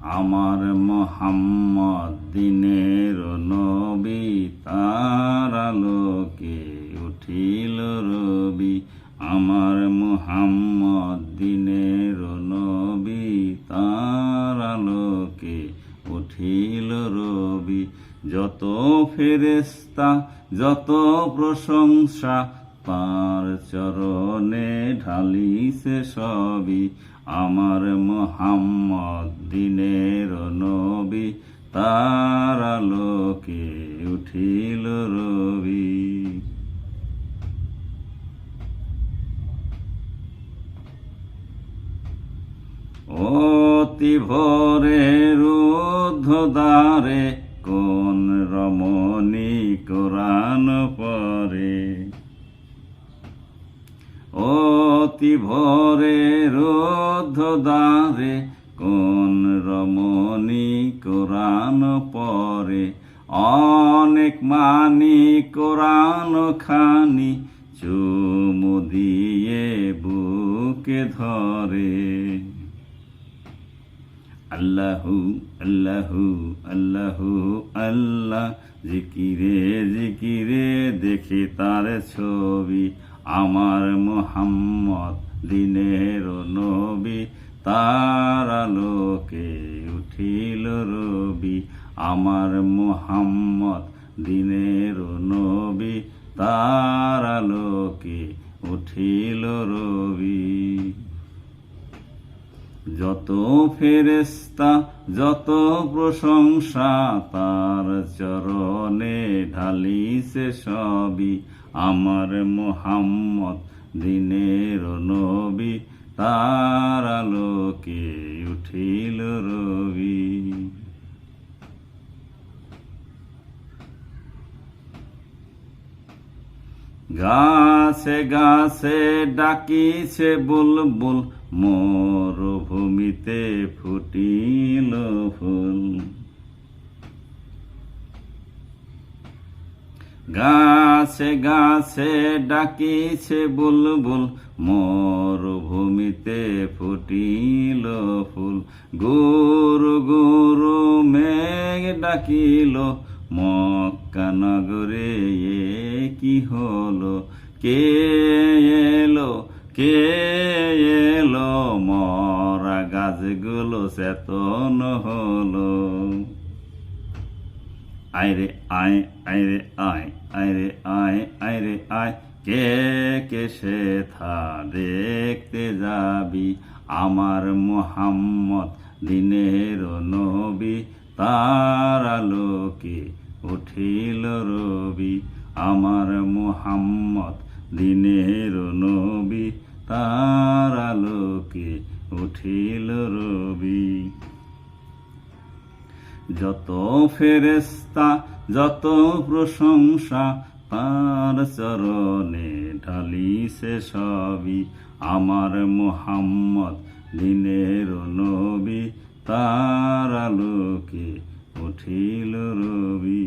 আমার মোহাম্মদ দিনের নবী, তার আলোকে উঠিল রবি। আমার মোহাম্মদ দিনের নবী, তার আলোকে উঠিল রবি। যত ফেরেশতা যত প্রশংসা, তার চরণে ঢালিছে সবই। আমার মোহাম্মদ দিনের নবী, তার আলোকে উঠিল রবি। অতি ভোরের ঊর্ধ্বদ্বারে কোন রমণী কোরআন পড়ে। অতি ভোরের ঊর্ধ্বদ্বারে কোন রমণী কোরআন পড়ে। অনেক মানি কোরআন খানি, চুমু দিয়ে বুকে ধরে। আল্লাহু আল্লাহু আল্লাহু আল্লাহ, জিকিরে জিকিরে দেখি তার ছবি। আমার মোহাম্মদ দিনের নবী, তার আলোকে উঠিল রবি। আমার মোহাম্মদ দিনের নবী, তার আলোকে উঠিল রবি। যত ফেরেশতা যত প্রশংসা, তার চরণে ঢালিছে সবই। আমার মোহাম্মদ দিনের নবী, তার আলোকে উঠিল রবি। গাছে গাছে ডাকিছে বুলবুল, মরুভূমিতে ফুটিল ফুল। গাছে গাছে ডাকিছে বুলবুল, মরুভূমিতে ফুটিল ফুল। গুরু গুরু মেঘ ডাকিল, মক্কা নগরে কি হলো। কে এলো কে এলো, মরা গাছগুলো চেতন হলো। আইরে আয় আইরে আয় আইরে আয় আইরে আয়, কে কে সেথা দেখতে যাবি। আমার মোহাম্মদ দিনের নবী, তার আলোকে উঠিল রবি। আমার মোহাম্মদ দিনের নবী, তার আলোকে উঠিল রবি। যত ফেরেশতা যত প্রশংসা, তার চরণে ঢালিছে সবই। আমার মোহাম্মদ দিনের নবী, তার আলোকে উঠিল রবি।